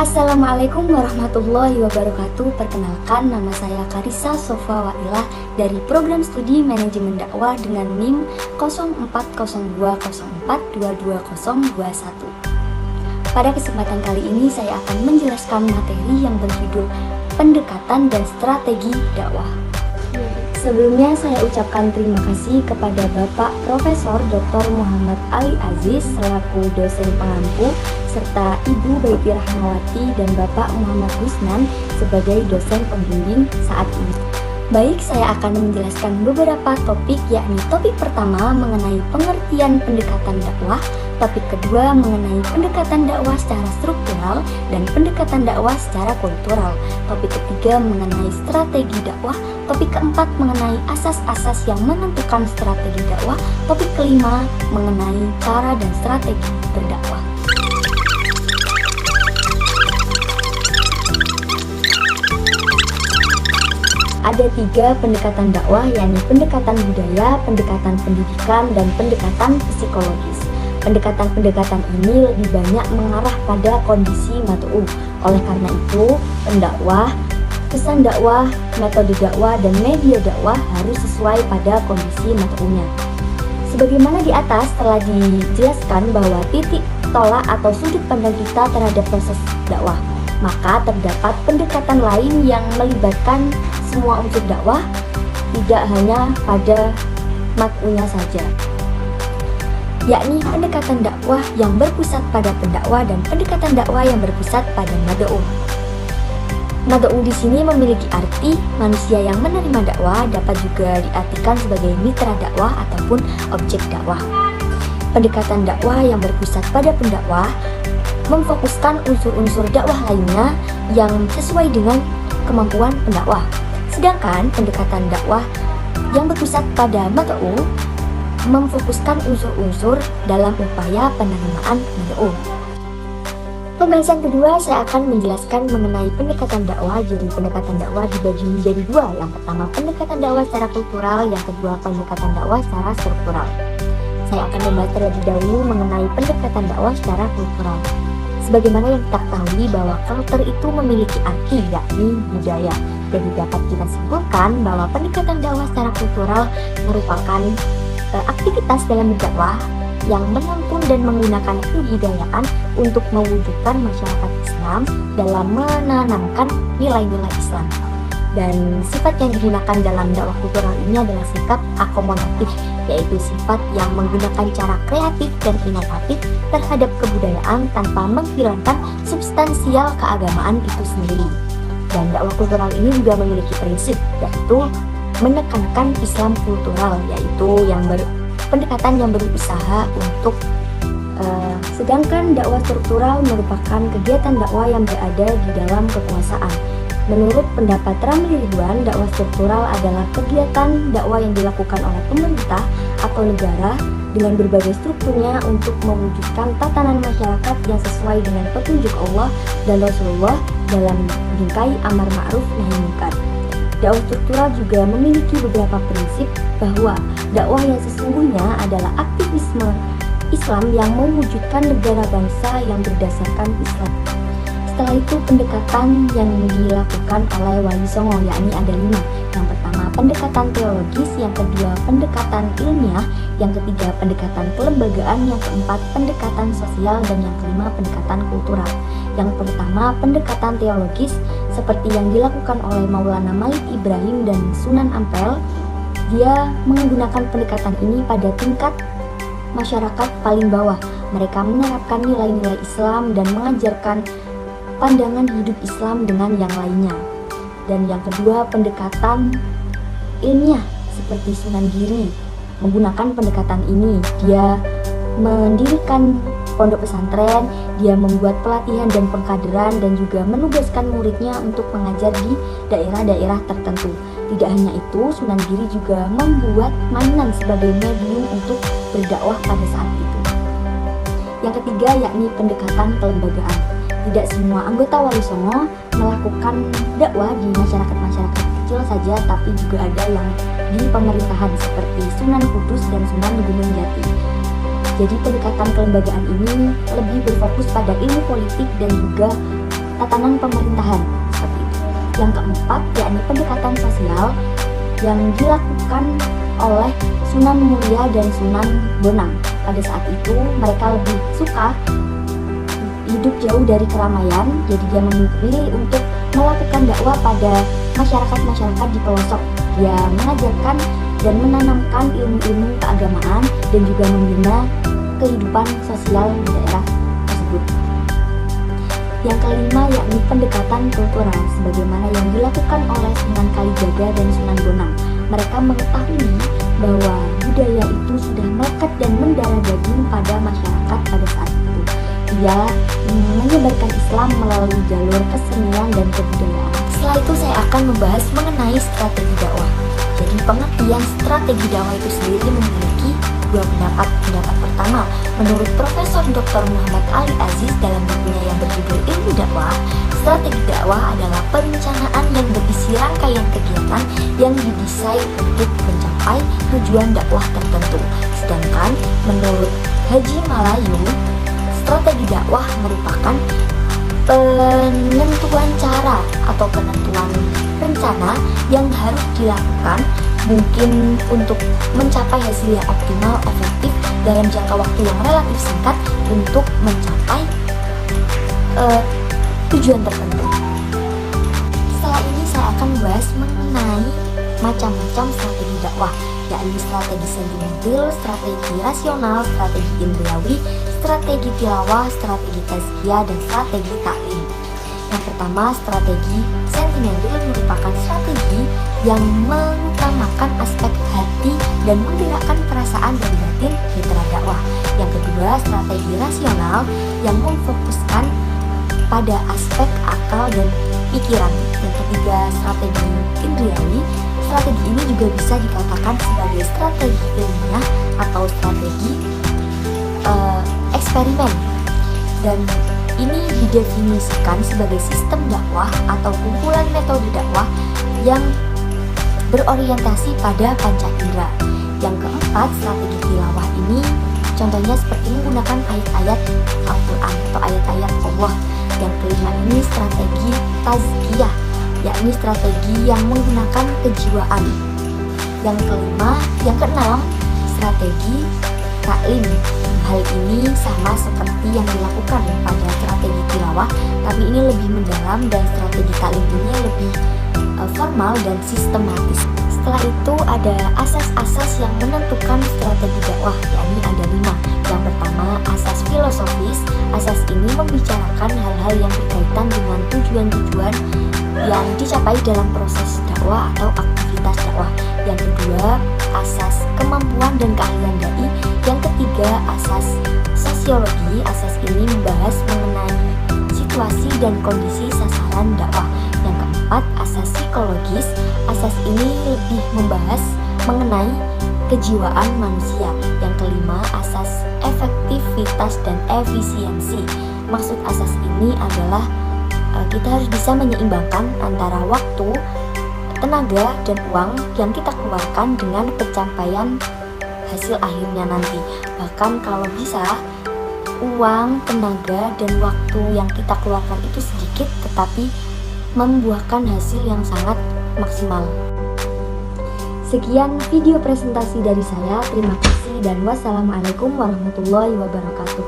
Assalamualaikum warahmatullahi wabarakatuh. Perkenalkan, nama saya Karissa Sofa Wailah dari Program Studi Manajemen Dakwah dengan NIM 040204222021. Pada kesempatan kali ini saya akan menjelaskan materi yang berjudul Pendekatan dan Strategi Dakwah. Sebelumnya saya ucapkan terima kasih kepada Bapak Profesor Dr. Muhammad Ali Aziz selaku dosen pengampu, serta Ibu Baiti Rahmawati dan Bapak Muhammad Husnan sebagai dosen pembimbing saat ini. Baik, saya akan menjelaskan beberapa topik, yakni topik pertama mengenai pengertian pendekatan dakwah, topik kedua mengenai pendekatan dakwah secara struktural dan pendekatan dakwah secara kultural, topik ketiga mengenai strategi dakwah, topik keempat mengenai asas-asas yang menentukan strategi dakwah, topik kelima mengenai cara dan strategi berdakwah. Ada 3 pendekatan dakwah, yakni pendekatan budaya, pendekatan pendidikan, dan pendekatan psikologis. Pendekatan-pendekatan ini lebih banyak mengarah pada kondisi mat'u. Oleh karena itu, pendakwah, pesan dakwah, metode dakwah, dan media dakwah harus sesuai pada kondisi mat'unya. Sebagaimana di atas telah dijelaskan bahwa titik tolak atau sudut pandang kita terhadap proses dakwah, maka terdapat pendekatan lain yang melibatkan semua unsur dakwah, tidak hanya pada mat'unya saja, yakni pendekatan dakwah yang berpusat pada pendakwah dan pendekatan dakwah yang berpusat pada mad'u. Mad'u di sini memiliki arti manusia yang menerima dakwah, dapat juga diartikan sebagai mitra dakwah ataupun objek dakwah. Pendekatan dakwah yang berpusat pada pendakwah memfokuskan unsur-unsur dakwah lainnya yang sesuai dengan kemampuan pendakwah. Sedangkan pendekatan dakwah yang berpusat pada mad'u memfokuskan unsur-unsur dalam upaya penerimaan mad'u. Pembahasan kedua, saya akan menjelaskan mengenai pendekatan dakwah. Jadi pendekatan dakwah dibagi menjadi 2. Yang pertama pendekatan dakwah secara kultural, yang kedua pendekatan dakwah secara struktural. Saya akan membahas terlebih dahulu mengenai pendekatan dakwah secara kultural. Sebagaimana yang kita ketahui bahwa kultur itu memiliki arti, yakni budaya. Jadi dapat kita simpulkan bahwa pendekatan dakwah secara kultural merupakan aktivitas dalam berdakwah yang menuntun dan menggunakan kebudayaan untuk mewujudkan masyarakat Islam dalam menanamkan nilai-nilai Islam. Dan sifat yang digunakan dalam dakwah kultural ini adalah sikap akomodatif, yaitu sifat yang menggunakan cara kreatif dan inovatif terhadap kebudayaan tanpa menghilangkan substansial keagamaan itu sendiri. Dan dakwah kultural ini juga memiliki prinsip, yaitu menekankan Islam kultural, yaitu pendekatan yang berusaha untuk sedangkan dakwah struktural merupakan kegiatan dakwah yang berada di dalam kekuasaan. Menurut pendapat Ramli Ridwan, dakwah struktural adalah kegiatan dakwah yang dilakukan oleh pemerintah atau negara dengan berbagai strukturnya untuk mewujudkan tatanan masyarakat yang sesuai dengan petunjuk Allah dan Rasulullah dalam bingkai amar ma'ruf nahi munkar. Dakwah struktural juga memiliki beberapa prinsip bahwa dakwah yang sesungguhnya adalah aktivisme Islam yang mewujudkan negara bangsa yang berdasarkan Islam. Setelah itu pendekatan yang dilakukan oleh Wali Songo, yakni ada 5. Yang pertama pendekatan teologis, yang kedua pendekatan ilmiah, yang ketiga pendekatan kelembagaan, yang keempat pendekatan sosial, dan yang kelima pendekatan kultural. Yang pertama pendekatan teologis seperti yang dilakukan oleh Maulana Malik Ibrahim dan Sunan Ampel. Dia menggunakan pendekatan ini pada tingkat masyarakat paling bawah. Mereka menerapkan nilai-nilai Islam dan mengajarkan pandangan hidup Islam dengan yang lainnya. Dan yang kedua pendekatan ilmiah seperti Sunan Giri. Menggunakan pendekatan ini, dia mendirikan pondok pesantren, dia membuat pelatihan dan pengkaderan, dan juga menugaskan muridnya untuk mengajar di daerah-daerah tertentu. Tidak hanya itu, Sunan Giri juga membuat mainan sebagai medium untuk berdakwah pada saat itu. Yang ketiga yakni pendekatan kelembagaan. Tidak semua anggota Wali Songo melakukan dakwah di masyarakat-masyarakat kecil saja, tapi juga ada yang di pemerintahan seperti Sunan Kudus dan Sunan Gunung Jati. Jadi pendekatan kelembagaan ini lebih berfokus pada ilmu politik dan juga tatanan pemerintahan seperti itu. Yang keempat yakni pendekatan sosial yang dilakukan oleh Sunan Muria dan Sunan Bonang. Pada saat itu mereka lebih suka hidup jauh dari keramaian, jadi dia memilih untuk melakukan dakwah pada masyarakat-masyarakat di pelosok. Dia mengajarkan dan menanamkan ilmu-ilmu keagamaan dan juga membina kehidupan sosial di daerah tersebut. Yang kelima yakni pendekatan kultural sebagaimana yang dilakukan oleh Sunan Kalijaga dan Sunan Bonang. Mereka mengetahui bahwa budaya itu sudah melekat dan mendarah daging pada masyarakat pada saat itu. Dia menyebarkan Islam melalui jalur kesenian dan kebudayaan. Setelah itu saya akan membahas mengenai strategi dakwah. Jadi pengertian strategi dakwah itu sendiri memiliki dua pendapat. Pendapat pertama, menurut Profesor Dr. Muhammad Ali Aziz dalam bukunya yang berjudul Ilmu Dakwah, strategi dakwah adalah perencanaan yang berisi rangkaian kegiatan yang didesain untuk mencapai tujuan dakwah tertentu. Sedangkan menurut Haji Malayu, strategi dakwah merupakan penentuan cara atau penentuan rencana yang harus dilakukan mungkin untuk mencapai hasil yang optimal, efektif dalam jangka waktu yang relatif singkat untuk mencapai tujuan tertentu. Setelah ini saya akan membahas mengenai macam-macam strategi dakwah, yakni strategi sentimental, strategi rasional, strategi indriawi, strategi tilawah, strategi tazkiyah, dan strategi taklim. Yang pertama, strategi sentimental merupakan strategi yang mengutamakan aspek hati dan menggerakkan perasaan dan batin mitra dakwah. Yang kedua, strategi rasional yang memfokuskan pada aspek akal dan pikiran. Yang ketiga, strategi indriawi. Strategi ini juga bisa dikatakan sebagai strategi ilmiah atau strategi eksperimen, dan ini didefinisikan sebagai sistem dakwah atau kumpulan metode dakwah yang berorientasi pada panca indera. Yang keempat, strategi tilawah ini contohnya seperti menggunakan ayat-ayat Al-Quran atau ayat-ayat Allah. Yang kelima ini strategi tazkiyah, yakni strategi yang menggunakan kejiwaan. Yang keenam, strategi taklim. Hal ini sama seperti yang dilakukan pada strategi tilawah, tapi ini lebih mendalam dan strategi taklim ini lebih formal dan sistematis. Setelah itu ada asas-asas yang menentukan strategi dakwah, yakni ada 5. Yang pertama, asas filosofis. Asas ini membicarakan hal-hal yang berkaitan dengan tujuan-tujuan yang dicapai dalam proses dakwah atau aktivitas dakwah. Yang kedua, asas kemampuan dan keahlian dai. Yang ketiga, asas sosiologi. Asas ini membahas mengenai situasi dan kondisi sasaran dakwah. Yang keempat, asas psikologis. Asas ini lebih membahas mengenai kejiwaan manusia. Yang kelima, asas efektivitas dan efisiensi. Maksud asas ini adalah kita harus bisa menyeimbangkan antara waktu, tenaga, dan uang yang kita keluarkan dengan pencapaian hasil akhirnya nanti. Bahkan kalau bisa, uang, tenaga, dan waktu yang kita keluarkan itu sedikit tetapi membuahkan hasil yang sangat maksimal. Sekian video presentasi dari saya. Terima kasih dan wassalamualaikum warahmatullahi wabarakatuh.